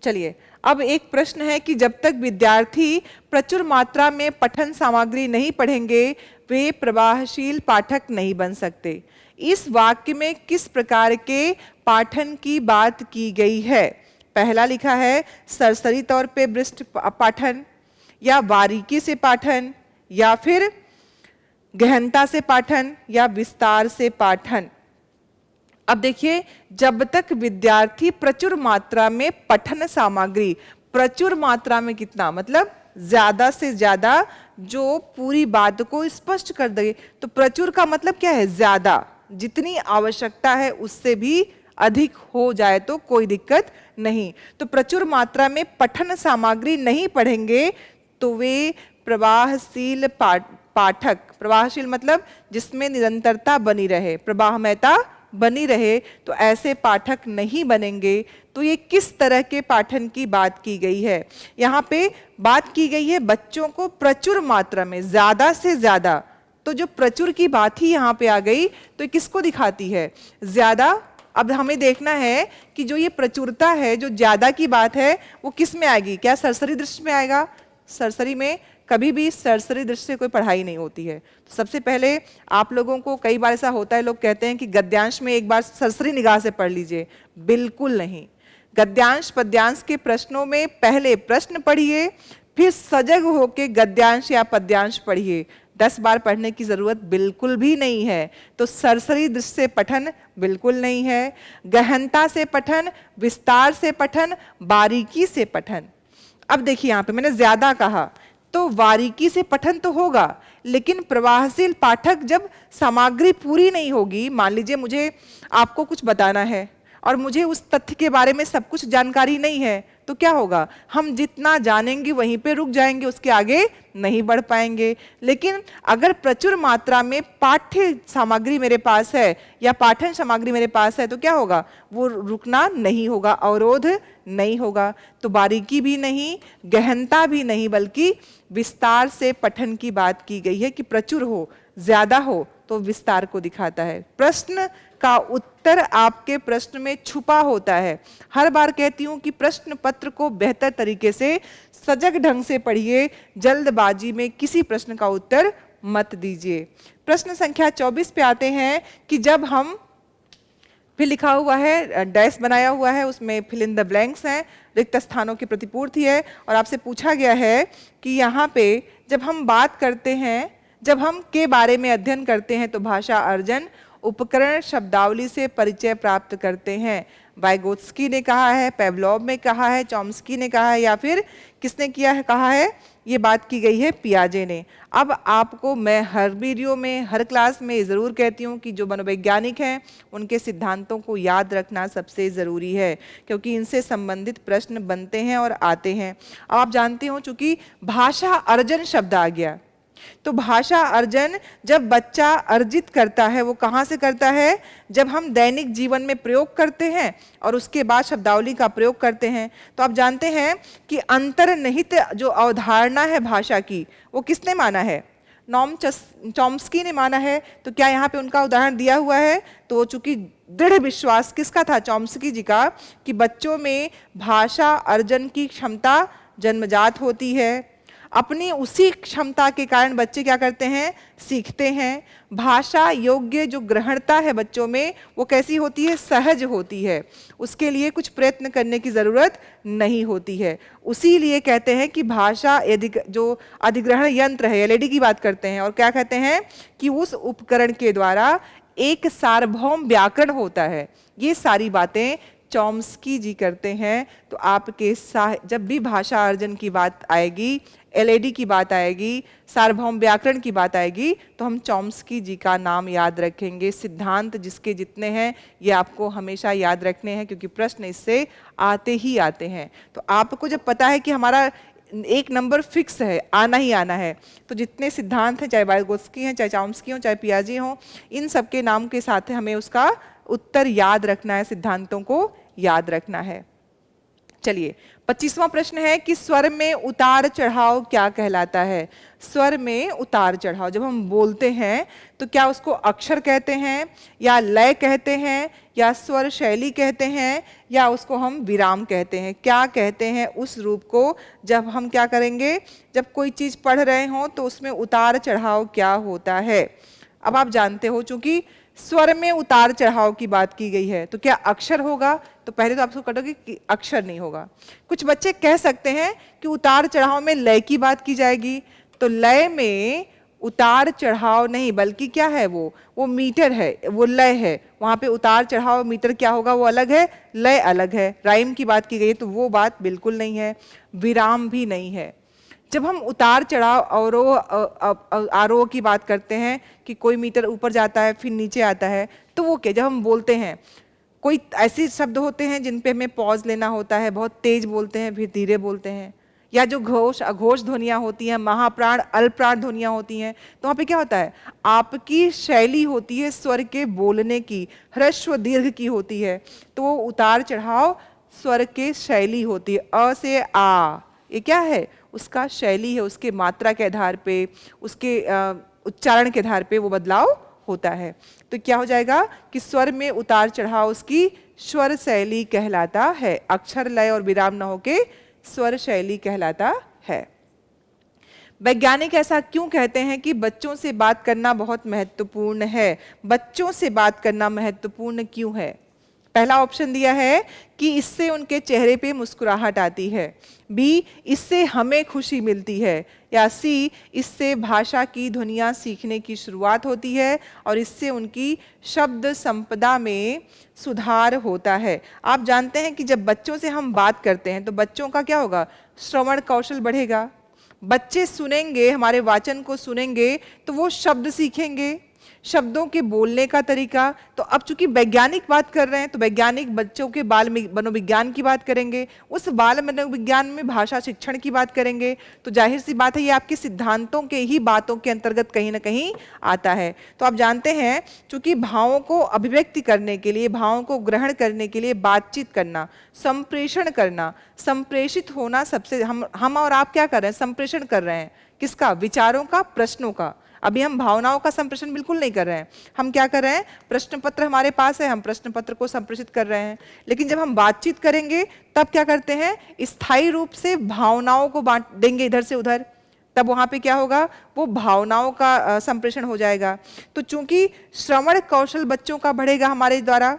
चलिए, अब एक प्रश्न है कि जब तक विद्यार्थी प्रचुर मात्रा में पठन सामग्री नहीं पढ़ेंगे वे प्रवाहशील पाठक नहीं बन सकते। इस वाक्य में किस प्रकार के पाठन की बात की गई है? पहला लिखा है सरसरी तौर पे पृष्ठ पाठन, या बारीकी से पाठन, या फिर गहनता से पाठन, या विस्तार से पाठन। अब देखिए, जब तक विद्यार्थी प्रचुर मात्रा में पठन सामग्री, प्रचुर मात्रा में कितना मतलब ज्यादा से ज्यादा, जो पूरी बात को स्पष्ट कर दे, तो प्रचुर का मतलब क्या है, ज्यादा, जितनी आवश्यकता है उससे भी अधिक हो जाए तो कोई दिक्कत नहीं। तो प्रचुर मात्रा में पठन सामग्री नहीं पढ़ेंगे तो वे प्रवाहशील पाठक, प्रवाहशील मतलब जिसमें निरंतरता बनी रहे, प्रवाहमयता बनी रहे, तो ऐसे पाठक नहीं बनेंगे। तो ये किस तरह के पाठन की बात की गई है? यहाँ पे बात की गई है बच्चों को प्रचुर मात्रा में, ज्यादा से ज्यादा, तो जो प्रचुर की बात ही यहाँ पे आ गई, तो ये किसको दिखाती है, ज्यादा। अब हमें देखना है कि जो ये प्रचुरता है, जो ज्यादा की बात है, वो किस में आएगी? क्या सरसरी दृश्य में आएगा? सरसरी में कभी भी सरसरी दृश्य से कोई पढ़ाई नहीं होती है। तो सबसे पहले आप लोगों को, कई बार ऐसा होता है, लोग कहते हैं कि गद्यांश में एक बार सरसरी निगाह से पढ़ लीजिए, बिल्कुल नहीं। गद्यांश पद्यांश के प्रश्नों में पहले प्रश्न पढ़िए, फिर सजग होकर गद्यांश या पद्यांश पढ़िए। 10 बार पढ़ने की जरूरत बिल्कुल भी नहीं है। तो सरसरी दृश्य से पठन बिल्कुल नहीं है, गहनता से पठन, विस्तार से पठन, बारीकी से पठन। अब देखिए, यहाँ पे मैंने ज्यादा कहा तो बारीकी से पठन तो होगा, लेकिन प्रवाहशील पाठक जब सामग्री पूरी नहीं होगी, मान लीजिए मुझे आपको कुछ बताना है और मुझे उस तथ्य के बारे में सब कुछ जानकारी नहीं है, तो क्या होगा, हम जितना जानेंगे वहीं पे रुक जाएंगे, उसके आगे नहीं बढ़ पाएंगे। लेकिन अगर प्रचुर मात्रा में पाठ्य सामग्री मेरे पास है या पाठन सामग्री मेरे पास है, तो क्या होगा, वो रुकना नहीं होगा, अवरोध नहीं होगा। तो बारीकी भी नहीं, गहनता भी नहीं, बल्कि विस्तार से पठन की बात की गई है कि प्रचुर हो, ज्यादा हो, तो विस्तार को दिखाता है। प्रश्न का उत्तर आपके प्रश्न में छुपा होता है। हर बार कहती हूं कि प्रश्न पत्र को बेहतर तरीके से सजग ढंग से पढ़िए, जल्दबाजी में किसी प्रश्न का उत्तर मत दीजिए। प्रश्न संख्या 24 पे आते हैं कि जब हम, फिर लिखा हुआ है, डैश बनाया हुआ है, उसमें फिल इन द ब्लैंक्स हैं, रिक्त स्थानों की प्रतिपूर्ति है, और आपसे पूछा गया है कि यहाँ पे जब हम बात करते हैं, जब हम के बारे में अध्ययन करते हैं तो भाषा अर्जन उपकरण शब्दावली से परिचय प्राप्त करते हैं। वाइगोत्स्की ने कहा है, पेवलोव में कहा है, चॉम्स्की ने कहा है, या फिर किसने किया है, कहा है, ये बात की गई है पियाजे ने। अब आपको मैं हर वीडियो में, हर क्लास में ज़रूर कहती हूँ कि जो मनोवैज्ञानिक हैं उनके सिद्धांतों को याद रखना सबसे ज़रूरी है, क्योंकि इनसे संबंधित प्रश्न बनते हैं और आते हैं। अब आप जानते हो, चूंकि भाषा अर्जन शब्द आ गया, तो भाषा अर्जन जब बच्चा अर्जित करता है, वो कहाँ से करता है, जब हम दैनिक जीवन में प्रयोग करते हैं और उसके बाद शब्दावली का प्रयोग करते हैं। तो आप जानते हैं कि अंतर्निहित जो अवधारणा है भाषा की, वो किसने माना है, नॉम चॉम्स्की ने माना है। तो क्या यहाँ पे उनका उदाहरण दिया हुआ है? तो चूंकि दृढ़ विश्वास किसका था, चॉम्स्की जी का, कि बच्चों में भाषा अर्जन की क्षमता जन्मजात होती है। अपनी उसी क्षमता के कारण बच्चे क्या करते हैं, सीखते हैं। भाषा योग्य जो ग्रहणता है बच्चों में वो कैसी होती है, सहज होती है, उसके लिए कुछ प्रयत्न करने की जरूरत नहीं होती है। उसी लिए कहते हैं कि भाषा जो अधिग्रहण यंत्र है, एलईडी की बात करते हैं, और क्या कहते हैं कि उस उपकरण के द्वारा एक सार्वभौम व्याकरण होता है। ये सारी बातें चॉम्स्की जी करते हैं। तो आपके जब भी भाषा अर्जन की बात आएगी, एलईडी की बात आएगी, सार्वभौम व्याकरण की बात आएगी, तो हम चॉम्स्की जी का नाम याद रखेंगे। सिद्धांत जिसके जितने हैं ये आपको हमेशा याद रखने हैं, क्योंकि प्रश्न इससे आते ही आते हैं। तो आपको जब पता है कि हमारा एक नंबर फिक्स है, आना ही आना है, तो जितने सिद्धांत हैं, चाहे वाइगोत्स्की हैं, चाहे चॉम्स्की हो, चाहे पियाजे हों, इन सब के नाम के साथ हमें उसका उत्तर याद रखना है, सिद्धांतों को याद रखना है। चलिए 25वां प्रश्न है कि स्वर में उतार चढ़ाव क्या कहलाता है। स्वर में उतार चढ़ाव, जब हम बोलते हैं तो क्या उसको अक्षर कहते हैं, या लय कहते हैं, या स्वर शैली कहते हैं, या उसको हम विराम कहते हैं? क्या कहते हैं उस रूप को जब हम क्या करेंगे, जब कोई चीज पढ़ रहे हो तो उसमें उतार चढ़ाव क्या होता है? अब आप जानते हो, चूंकि स्वर में उतार चढ़ाव की बात की गई है, तो क्या अक्षर होगा? तो पहले तो आपको कहोगे कि अक्षर नहीं होगा। कुछ बच्चे कह सकते हैं कि उतार चढ़ाव में लय की बात की जाएगी, तो लय में उतार चढ़ाव नहीं, बल्कि क्या है, वो मीटर है, वो लय है। वहां पे उतार चढ़ाव मीटर क्या होगा, वो अलग है, लय अलग है। राइम की बात की गई है तो वो बात बिल्कुल नहीं है, विराम भी नहीं है। जब हम उतार चढ़ाव आरोह की बात करते हैं कि कोई मीटर ऊपर जाता है फिर नीचे आता है, तो वो क्या, जब हम बोलते हैं कोई ऐसे शब्द होते हैं जिन पे हमें पॉज लेना होता है, बहुत तेज बोलते हैं फिर धीरे बोलते हैं, या जो घोष अघोष ध्वनियां होती हैं, महाप्राण अल्पप्राण ध्वनियां होती हैं, तो वहाँ पे क्या होता है, आपकी शैली होती है स्वर के बोलने की, ह्रस्व दीर्घ की होती है, तो वो उतार चढ़ाव स्वर के शैली होती है। अ से आ, ये क्या है, उसका शैली है, उसके मात्रा के आधार पे, उसके उच्चारण के आधार पे वो बदलाव होता है। तो क्या हो जाएगा कि स्वर में उतार चढ़ाव उसकी स्वर शैली कहलाता है, अक्षर लय और विराम न होके स्वर शैली कहलाता है। वैज्ञानिक ऐसा क्यों कहते हैं कि बच्चों से बात करना बहुत महत्वपूर्ण है? बच्चों से बात करना महत्वपूर्ण क्यों है? पहला ऑप्शन दिया है कि इससे उनके चेहरे पे मुस्कुराहट आती है, बी इससे हमें खुशी मिलती है, या सी इससे भाषा की ध्वनियाँ सीखने की शुरुआत होती है और इससे उनकी शब्द संपदा में सुधार होता है। आप जानते हैं कि जब बच्चों से हम बात करते हैं तो बच्चों का क्या होगा, श्रवण कौशल बढ़ेगा। बच्चे सुनेंगे, हमारे वाचन को सुनेंगे तो वो शब्द सीखेंगे, शब्दों के बोलने का तरीका। तो अब चूंकि वैज्ञानिक बात कर रहे हैं तो वैज्ञानिक बच्चों के बाल मनोविज्ञान की बात करेंगे, उस बाल मनोविज्ञान में भाषा शिक्षण की बात करेंगे, तो जाहिर सी बात है ये आपके सिद्धांतों के ही बातों के अंतर्गत कहीं ना कहीं आता है। तो आप जानते हैं चूंकि भावों को अभिव्यक्ति करने के लिए, भावों को ग्रहण करने के लिए बातचीत करना, संप्रेषण करना, संप्रेषित होना, सबसे हम और आप क्या कर रहे हैं, संप्रेषण कर रहे हैं। किसका? विचारों का, प्रश्नों का। अभी हम भावनाओं का संप्रेषण बिल्कुल नहीं कर रहे हैं। हम क्या कर रहे हैं, प्रश्न पत्र हमारे पास है, हम प्रश्न पत्र को संप्रेषित कर रहे हैं। लेकिन जब हम बातचीत करेंगे तब क्या करते हैं, स्थायी रूप से भावनाओं को बांट देंगे इधर से उधर, तब वहां पे क्या होगा, वो भावनाओं का संप्रेषण हो जाएगा। तो चूंकि श्रवण कौशल बच्चों का बढ़ेगा हमारे द्वारा,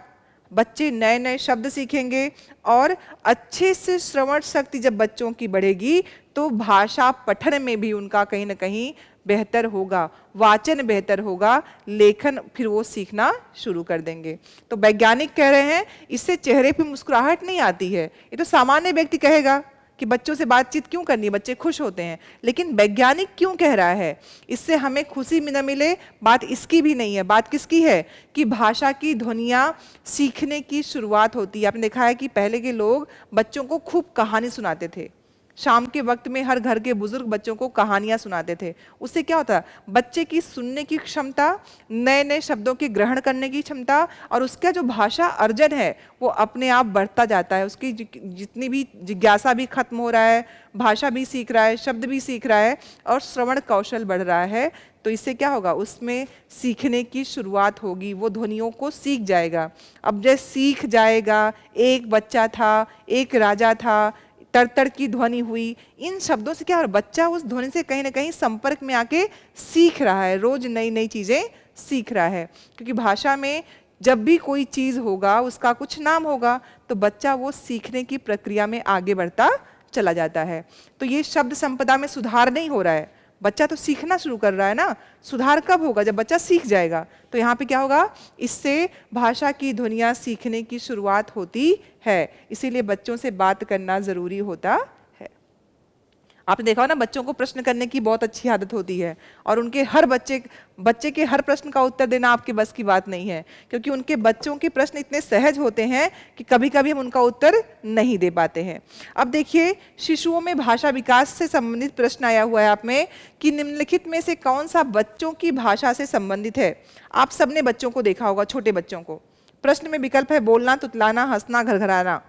बच्चे नए नए शब्द सीखेंगे, और अच्छे से श्रवण शक्ति जब बच्चों की बढ़ेगी तो भाषा पठन में भी उनका कहीं ना कहीं बेहतर होगा, वाचन बेहतर होगा, लेखन फिर वो सीखना शुरू कर देंगे। तो वैज्ञानिक कह रहे हैं इससे चेहरे पे मुस्कुराहट नहीं आती है। ये तो सामान्य व्यक्ति कहेगा कि बच्चों से बातचीत क्यों करनी है, बच्चे खुश होते हैं, लेकिन वैज्ञानिक क्यों कह रहा है इससे हमें खुशी न मिले? बात इसकी भी नहीं है, बात किसकी है कि भाषा की ध्वनियाँ सीखने की शुरुआत होती है। आपने देखा है कि पहले के लोग बच्चों को खूब कहानी सुनाते थे, शाम के वक्त में हर घर के बुजुर्ग बच्चों को कहानियां सुनाते थे। उससे क्या होता है, बच्चे की सुनने की क्षमता, नए नए शब्दों के ग्रहण करने की क्षमता, और उसका जो भाषा अर्जन है वो अपने आप बढ़ता जाता है। उसकी जितनी भी जिज्ञासा भी खत्म हो रहा है, भाषा भी सीख रहा है, शब्द भी सीख रहा है, और श्रवण कौशल बढ़ रहा है। तो इससे क्या होगा, उसमें सीखने की शुरुआत होगी, वो ध्वनियों को सीख जाएगा। अब जैसे सीख जाएगा, एक बच्चा था, एक राजा था, तरतर की ध्वनि हुई, इन शब्दों से क्या हो रहा है, बच्चा उस ध्वनि से कहीं ना कहीं संपर्क में आके सीख रहा है, रोज नई नई चीजें सीख रहा है। क्योंकि भाषा में जब भी कोई चीज होगा उसका कुछ नाम होगा, तो बच्चा वो सीखने की प्रक्रिया में आगे बढ़ता चला जाता है। तो ये शब्द संपदा में सुधार नहीं हो रहा है, बच्चा तो सीखना शुरू कर रहा है ना। सुधार कब होगा, जब बच्चा सीख जाएगा। तो यहाँ पे क्या होगा, इससे भाषा की ध्वनियाँ सीखने की शुरुआत होती है, इसीलिए बच्चों से बात करना जरूरी होता है। आपने देखा हो ना, बच्चों को प्रश्न करने की बहुत अच्छी आदत होती है, और उनके हर बच्चे के हर प्रश्न का उत्तर देना आपके बस की बात नहीं है, क्योंकि उनके बच्चों के प्रश्न इतने सहज होते हैं कि कभी कभी हम उनका उत्तर नहीं दे पाते हैं। अब देखिए, शिशुओं में भाषा विकास से संबंधित प्रश्न आया हुआ है आप में कि निम्नलिखित में से कौन सा बच्चों की भाषा से संबंधित है। आप सबने बच्चों को देखा होगा, छोटे बच्चों को। प्रश्न में विकल्प है बोलना, तुतलाना, हंसना, घरघराना।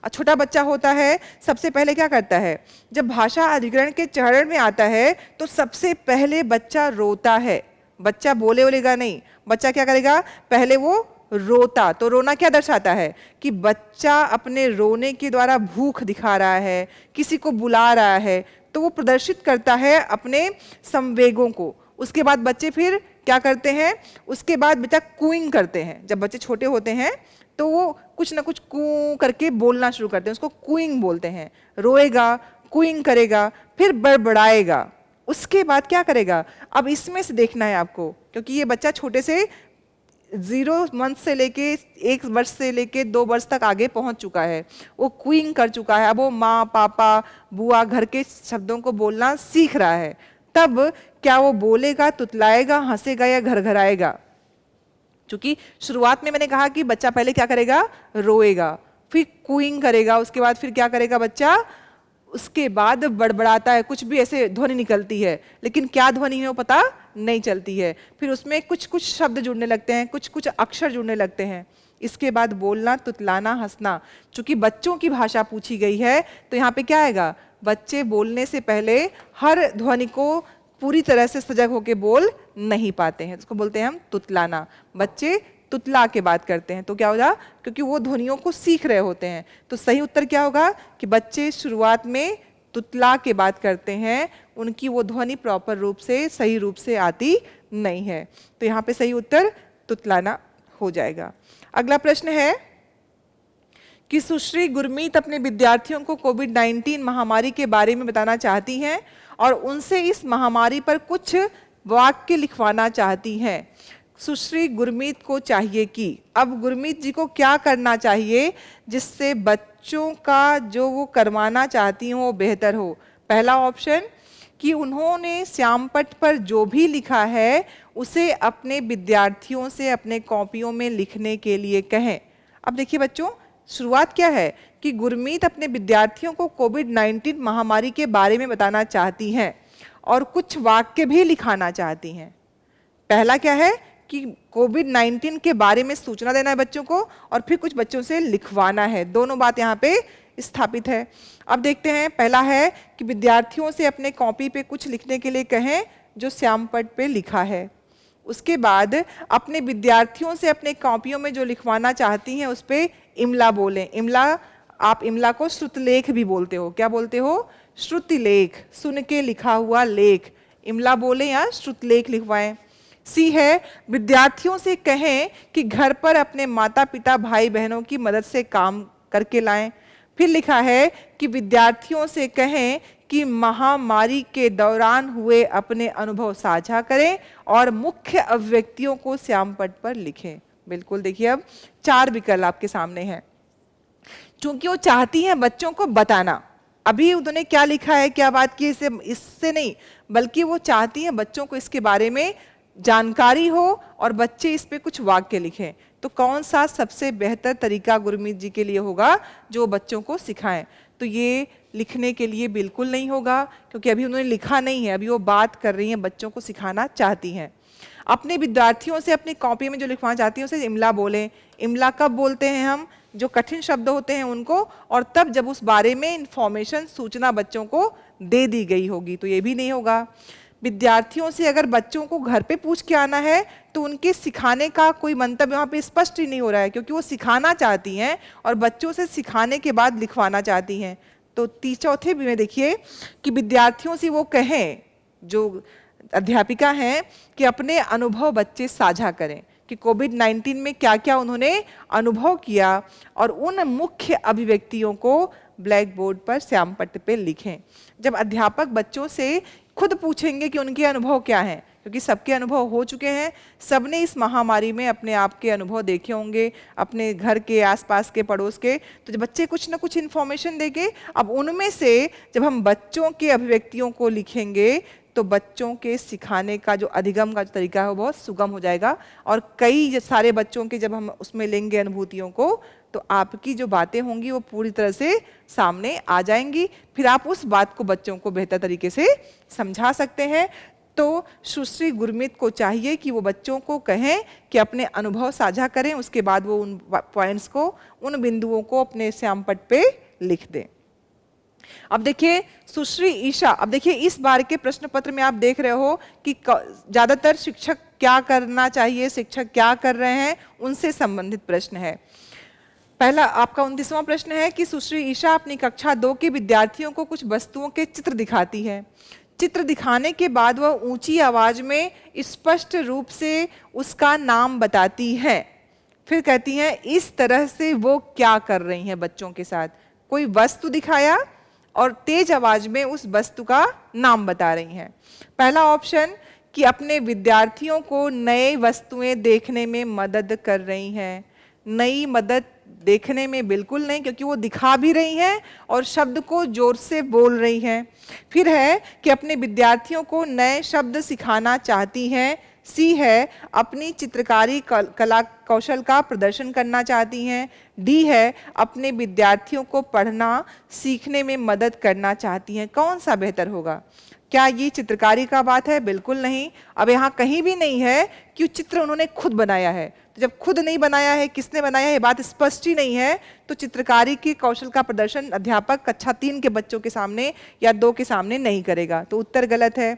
छोटा बच्चा होता है, सबसे पहले क्या करता है, जब भाषा अधिग्रहण के चरण में आता है तो सबसे पहले बच्चा रोता है। बच्चा बोलेगा नहीं, बच्चा क्या करेगा, पहले वो रोता। तो रोना क्या दर्शाता है कि बच्चा अपने रोने के द्वारा भूख दिखा रहा है, किसी को बुला रहा है, तो वो प्रदर्शित करता है अपने संवेगों को। उसके बाद बच्चे फिर क्या करते हैं, उसके बाद बेटा कूइंग करते हैं। जब बच्चे छोटे होते हैं तो वो कुछ ना कुछ कू करके बोलना शुरू करते हैं, उसको कूइंग बोलते हैं। रोएगा, कूइंग करेगा, फिर बड़बड़ाएगा, उसके बाद क्या करेगा। अब इसमें से देखना है आपको, क्योंकि ये बच्चा छोटे से 0 मंथ से लेके 1 वर्ष से लेके 2 वर्ष तक आगे पहुंच चुका है, वो क्वीइंग कर चुका है। अब वो माँ, पापा, बुआ, घर के शब्दों को बोलना सीख रहा है। तब क्या वो बोलेगा, तुतलाएगा, हंसेगा या घरघराएगा। क्योंकि शुरुआत में मैंने कहा कि बच्चा पहले क्या करेगा, रोएगा, फिर क्वीइंग करेगा, उसके बाद फिर क्या करेगा बच्चा, उसके बाद बड़बड़ाता है, कुछ भी ऐसे ध्वनि निकलती है, लेकिन क्या ध्वनि है वो पता नहीं चलती है। फिर उसमें कुछ कुछ शब्द जुड़ने लगते हैं, कुछ कुछ अक्षर जुड़ने लगते हैं। इसके बाद बोलना, तुतलाना, हंसना। चूंकि बच्चों की भाषा पूछी गई है तो यहाँ पे क्या आएगा, बच्चे बोलने से पहले हर ध्वनि को पूरी तरह से सजग होकर बोल नहीं पाते हैं, इसको बोलते हैं हम तुतलाना। बच्चे तुतला के बात करते हैं, तो क्या होगा, क्योंकि वो ध्वनियों को सीख रहे होते हैं। तो सही उत्तर क्या होगा कि बच्चे शुरुआत में तुतला के बात करते हैं, उनकी वो ध्वनि प्रॉपर रूप से, सही रूप से आती नहीं है। तो यहाँ पे सही उत्तर तुतलाना हो जाएगा। अगला प्रश्न है कि सुश्री गुरमीत अपने विद्यार्थियों को कोविड-19 महामारी के बारे में बताना चाहती हैं और उनसे इस महामारी पर कुछ वाक्य लिखवाना चाहती हैं। सुश्री गुरमीत को चाहिए कि, अब गुरमीत जी को क्या करना चाहिए जिससे बच्चों का जो वो करवाना चाहती हो वो बेहतर हो। पहला ऑप्शन कि उन्होंने श्यामपट्ट पर जो भी लिखा है उसे अपने विद्यार्थियों से अपने कॉपियों में लिखने के लिए कहें। अब देखिए बच्चों, शुरुआत क्या है कि गुरमीत अपने विद्यार्थियों को कोविड-19 महामारी के बारे में बताना चाहती हैं और कुछ वाक्य भी लिखाना चाहती हैं। पहला क्या है कि कोविड-19 के बारे में सूचना देना है बच्चों को, और फिर कुछ बच्चों से लिखवाना है। दोनों बात यहाँ पे स्थापित है। अब देखते हैं, पहला है कि विद्यार्थियों से अपने कॉपी पे कुछ लिखने के लिए कहें जो श्यामपट्ट पे लिखा है। उसके बाद अपने विद्यार्थियों से अपने कॉपियों में जो लिखवाना चाहती हैं उस पर इमला बोलें। इमला, आप इमला को श्रुतलेख भी बोलते हो। क्या बोलते हो, श्रुतिलेख, सुन के लिखा हुआ लेख। इमला बोले या श्रुतलेख लिखवाएं। सी है, विद्यार्थियों से कहें कि घर पर अपने माता पिता, भाई बहनों की मदद से काम करके लाएं। फिर लिखा है कि विद्यार्थियों से कहें कि महामारी के दौरान हुए अपने अनुभव साझा करें और मुख्य अभिव्यक्तियों को श्यामपट्ट पर लिखें। बिल्कुल, देखिए अब 4 विकल्प आपके सामने हैं। चूंकि वो चाहती हैं बच्चों को बताना, अभी उन्होंने क्या लिखा है, क्या बात की, इससे नहीं, बल्कि वो चाहती हैं बच्चों को इसके बारे में जानकारी हो और बच्चे इस पे कुछ वाक्य लिखें। तो कौन सा सबसे बेहतर तरीका गुरमीत जी के लिए होगा जो बच्चों को सिखाएं। तो ये लिखने के लिए बिल्कुल नहीं होगा, क्योंकि अभी उन्होंने लिखा नहीं है, अभी वो बात कर रही हैं, बच्चों को सिखाना चाहती हैं। अपने विद्यार्थियों से अपनी कॉपी में जो लिखवाना चाहती हैं उसे इमला बोलें। इमला कब बोलते हैं हम, जो कठिन शब्द होते हैं उनको, और तब जब उस बारे में इंफॉर्मेशन, सूचना बच्चों को दे दी गई होगी। तो ये भी नहीं होगा। विद्यार्थियों से अगर बच्चों को घर पे पूछ के आना है तो उनके सिखाने का कोई मंतव्य वहाँ पे स्पष्ट ही नहीं हो रहा है, क्योंकि वो सिखाना चाहती हैं और बच्चों से सिखाने के बाद लिखवाना चाहती हैं। तो चौथे में देखिए कि विद्यार्थियों से वो कहें, जो अध्यापिका हैं, कि अपने अनुभव बच्चे साझा करें कि कोविड-19 में क्या क्या उन्होंने अनुभव किया और उन मुख्य अभिव्यक्तियों को ब्लैक बोर्ड पर श्याम पट्ट पे लिखें। जब अध्यापक बच्चों से खुद पूछेंगे कि उनके अनुभव क्या हैं, क्योंकि सबके अनुभव हो चुके हैं, सबने इस महामारी में अपने आप के अनुभव देखे होंगे, अपने घर के आसपास के पड़ोस के, तो जब बच्चे कुछ ना कुछ इन्फॉर्मेशन देंगे, अब उनमें से जब हम बच्चों के अभिव्यक्तियों को लिखेंगे तो बच्चों के सिखाने का जो अधिगम का जो तरीका है वो बहुत सुगम हो जाएगा। और कई सारे बच्चों के जब हम उसमें लेंगे अनुभूतियों को, तो आपकी जो बातें होंगी वो पूरी तरह से सामने आ जाएंगी। फिर आप उस बात को बच्चों को बेहतर तरीके से समझा सकते हैं। तो सुश्री गुरमीत को चाहिए कि वो बच्चों को कहें कि अपने अनुभव साझा करें, उसके बाद वो उन पॉइंट्स को, उन बिंदुओं को अपने श्यामपट्ट पे लिख दें। अब देखिए सुश्री ईशा, अब देखिए इस बार के प्रश्न पत्र में आप देख रहे हो कि ज्यादातर शिक्षक क्या करना चाहिए, शिक्षक क्या कर रहे हैं, उनसे संबंधित प्रश्न है। पहला आपका 29वां प्रश्न है कि सुश्री ईशा अपनी कक्षा 2 के विद्यार्थियों को कुछ वस्तुओं के चित्र दिखाती है। चित्र दिखाने के बाद वह ऊंची आवाज में स्पष्ट रूप से उसका नाम बताती है। फिर कहती हैं इस तरह से वो क्या कर रही हैं बच्चों के साथ। कोई वस्तु दिखाया और तेज आवाज में उस वस्तु का नाम बता रही हैं। पहला ऑप्शन कि अपने विद्यार्थियों को नए वस्तुएं देखने में मदद कर रही हैं। नई मदद देखने में बिल्कुल नहीं, क्योंकि वो दिखा भी रही हैं और शब्द को जोर से बोल रही हैं। फिर है कि अपने विद्यार्थियों को नए शब्द सिखाना चाहती हैं। सी है अपनी चित्रकारी कला कौशल का प्रदर्शन करना चाहती हैं। डी है अपने विद्यार्थियों को पढ़ना सीखने में मदद करना चाहती हैं। कौन सा बेहतर होगा? क्या ये चित्रकारी का बात है? बिल्कुल नहीं। अब यहाँ कहीं भी नहीं है कि चित्र उन्होंने खुद बनाया है। तो जब खुद नहीं बनाया है, किसने बनाया है, ये बात स्पष्ट ही नहीं है, तो चित्रकारी के कौशल का प्रदर्शन अध्यापक कक्षा 3 के बच्चों के सामने या 2 के सामने नहीं करेगा। तो उत्तर गलत है।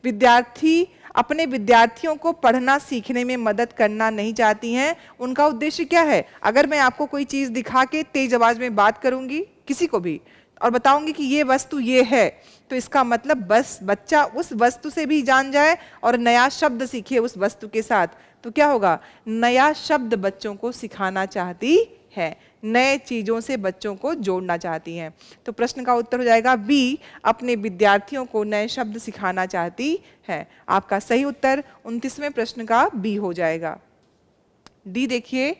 विद्यार्थी अपने विद्यार्थियों को पढ़ना सीखने में मदद करना नहीं चाहती हैं। उनका उद्देश्य क्या है? अगर मैं आपको कोई चीज दिखा के तेज आवाज में बात करूंगी किसी को भी और बताऊंगी कि ये वस्तु ये है, तो इसका मतलब बस बच्चा उस वस्तु से भी जान जाए और नया शब्द सीखे उस वस्तु के साथ। तो क्या होगा? नया शब्द बच्चों को सिखाना चाहती है, नए चीजों से बच्चों को जोड़ना चाहती हैं। तो प्रश्न का उत्तर हो जाएगा बी, अपने विद्यार्थियों को नए शब्द सिखाना चाहती है। आपका सही उत्तर 29वें प्रश्न का बी हो जाएगा। डी देखिए,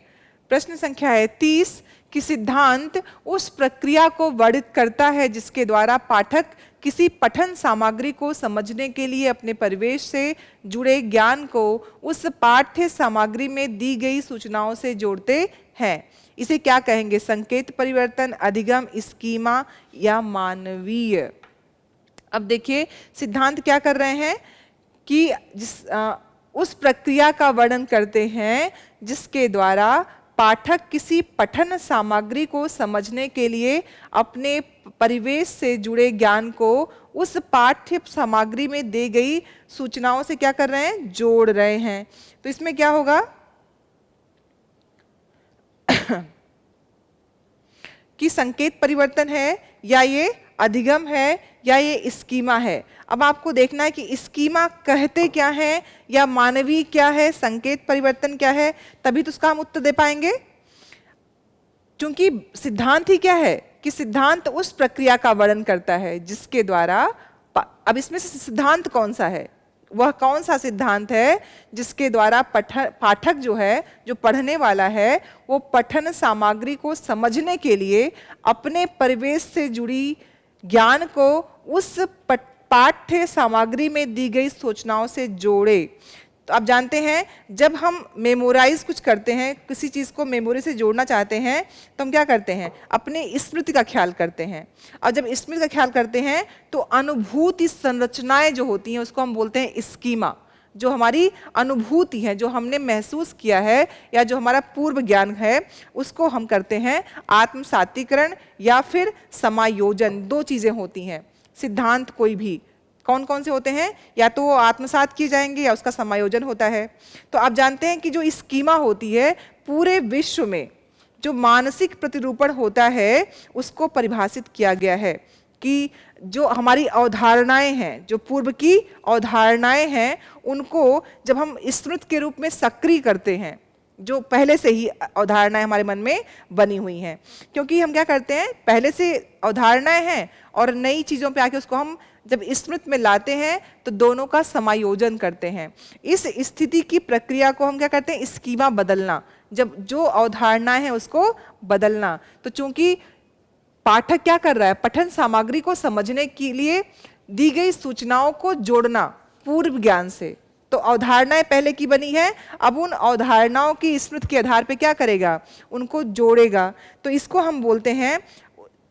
प्रश्न संख्या है 30 कि सिद्धांत उस प्रक्रिया को वर्णित करता है जिसके द्वारा पाठक किसी पठन सामग्री को समझने के लिए अपने परिवेश से जुड़े ज्ञान को उस पाठ्य सामग्री में दी गई सूचनाओं से जोड़ते हैं। इसे क्या कहेंगे? संकेत परिवर्तन, अधिगम, स्कीमा या मानवीय? अब देखिए सिद्धांत क्या कर रहे हैं कि उस प्रक्रिया का वर्णन करते हैं जिसके द्वारा पाठक किसी पठन सामग्री को समझने के लिए अपने परिवेश से जुड़े ज्ञान को उस पाठ्य सामग्री में दी गई सूचनाओं से क्या कर रहे हैं? जोड़ रहे हैं। तो इसमें क्या होगा कि संकेत परिवर्तन है या ये अधिगम है या ये स्कीमा है। अब आपको देखना है कि स्कीमा कहते क्या है या मानवीय क्या है, संकेत परिवर्तन क्या है, तभी तो उसका हम उत्तर दे पाएंगे। क्योंकि सिद्धांत ही क्या है कि सिद्धांत उस प्रक्रिया का वर्णन करता है जिसके द्वारा, अब इसमें से सिद्धांत कौन सा है, वह कौन सा सिद्धांत है जिसके द्वारा पाठक जो है, जो पढ़ने वाला है, वो पठन सामग्री को समझने के लिए अपने परिवेश से जुड़ी ज्ञान को उस पाठ्य सामग्री में दी गई सूचनाओं से जोड़े। तो आप जानते हैं जब हम मेमोराइज कुछ करते हैं, किसी चीज़ को मेमोरी से जोड़ना चाहते हैं, तो हम क्या करते हैं? अपने स्मृति का ख्याल करते हैं। और जब स्मृति का ख्याल करते हैं तो अनुभूति संरचनाएं जो होती हैं उसको हम बोलते हैं स्कीमा। जो हमारी अनुभूति है, जो हमने महसूस किया है या जो हमारा पूर्व ज्ञान है, उसको हम करते हैं आत्मसातीकरण या फिर समायोजन। दो चीज़ें होती हैं सिद्धांत कोई भी। कौन कौन से होते हैं? या तो वो आत्मसात किए जाएंगे या उसका समायोजन होता है। तो आप जानते हैं कि जो स्कीमा होती है पूरे विश्व में जो मानसिक प्रतिरूपण होता है उसको परिभाषित किया गया है कि जो हमारी अवधारणाएं हैं, जो पूर्व की अवधारणाएं हैं, उनको जब हम स्मृति के रूप में सक्रिय करते हैं, जो पहले से ही अवधारणाएं हमारे मन में बनी हुई हैं, क्योंकि हम क्या करते हैं, पहले से अवधारणाएं हैं और नई चीज़ों पे आके उसको हम जब स्मृति में लाते हैं तो दोनों का समायोजन करते हैं। इस स्थिति की प्रक्रिया को हम क्या करते हैं, स्कीमा बदलना, जब जो अवधारणाएं हैं उसको बदलना। तो चूंकि पाठक क्या कर रहा है, पठन सामग्री को समझने के लिए दी गई सूचनाओं को जोड़ना पूर्व ज्ञान से। तो अवधारणाएं पहले की बनी है, अब उन अवधारणाओं की स्मृति के आधार पे क्या करेगा, उनको जोड़ेगा। तो इसको हम बोलते हैं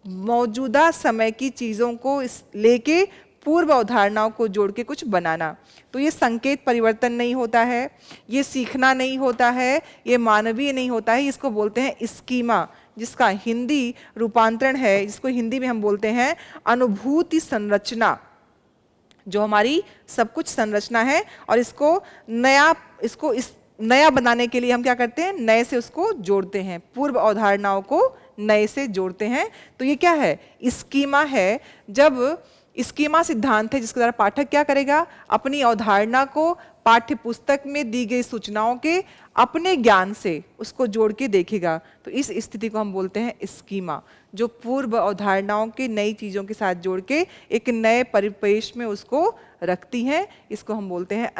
मौजूदा समय की चीजों को लेके पूर्व अवधारणाओं को जोड़ के कुछ बनाना। तो ये संकेत परिवर्तन नहीं होता है, ये सीखना नहीं होता है, ये मानवीय नहीं होता है, इसको बोलते हैं स्कीमा, जिसका हिंदी रूपांतरण है, जिसको हिंदी में हम बोलते हैं अनुभूति संरचना, जो हमारी सब कुछ संरचना है। और इसको नया बनाने के लिए हम क्या करते हैं, नए से उसको जोड़ते हैं, पूर्व अवधारणाओं को नए से जोड़ते हैं। तो ये क्या है, स्कीमा है। जब स्कीमा सिद्धांत है जिसके द्वारा पाठक क्या करेगा, अपनी अवधारणा को पाठ्य पुस्तक में दी गई सूचनाओं के अपने ज्ञान से उसको जोड़ के देखेगा। तो इस स्थिति को हम बोलते हैं स्कीमा, जो पूर्व अवधारणाओं के नई चीज़ों के साथ जोड़ के एक नए परिपेश में उसको रखती हैं। इसको हम बोलते हैं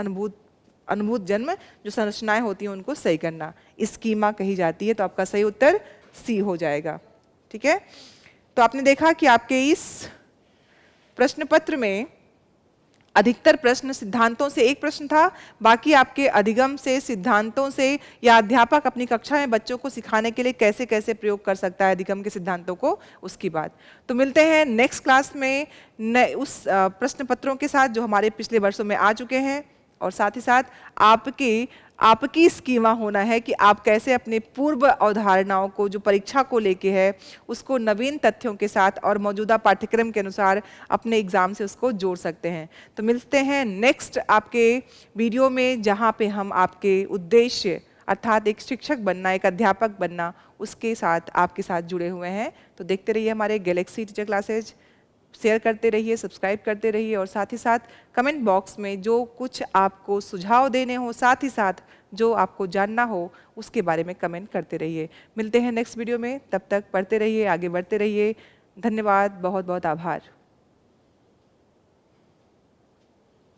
अनुभूत जन्म, जो संरचनाएं होती हैं उनको सही करना, स्कीमा कही जाती है। तो आपका सही उत्तर सी हो जाएगा। ठीक है, तो आपने देखा कि आपके इस प्रश्न पत्र में अधिकतर प्रश्न सिद्धांतों से एक प्रश्न था, बाकी आपके अधिगम से, सिद्धांतों से, या अध्यापक अपनी कक्षा में बच्चों को सिखाने के लिए कैसे कैसे प्रयोग कर सकता है अधिगम के सिद्धांतों को, उसकी बात। तो मिलते हैं नेक्स्ट क्लास में उस प्रश्न पत्रों के साथ जो हमारे पिछले वर्षों में आ चुके हैं, और साथ ही साथ आपकी स्कीमा होना है कि आप कैसे अपने पूर्व अवधारणाओं को जो परीक्षा को लेके है उसको नवीन तथ्यों के साथ और मौजूदा पाठ्यक्रम के अनुसार अपने एग्जाम से उसको जोड़ सकते हैं। तो मिलते हैं नेक्स्ट आपके वीडियो में, जहाँ पे हम आपके उद्देश्य अर्थात एक शिक्षक बनना, एक अध्यापक बनना, उसके साथ आपके साथ जुड़े हुए हैं। तो देखते रहिए हमारे गैलेक्सी टीचर क्लासेज, शेयर करते रहिए, सब्सक्राइब करते रहिए, और साथ ही साथ कमेंट बॉक्स में जो कुछ आपको सुझाव देने हो, साथ ही साथ जो आपको जानना हो, उसके बारे में कमेंट करते रहिए। मिलते हैं नेक्स्ट वीडियो में, तब तक पढ़ते रहिए, आगे बढ़ते रहिए। धन्यवाद, बहुत बहुत आभार।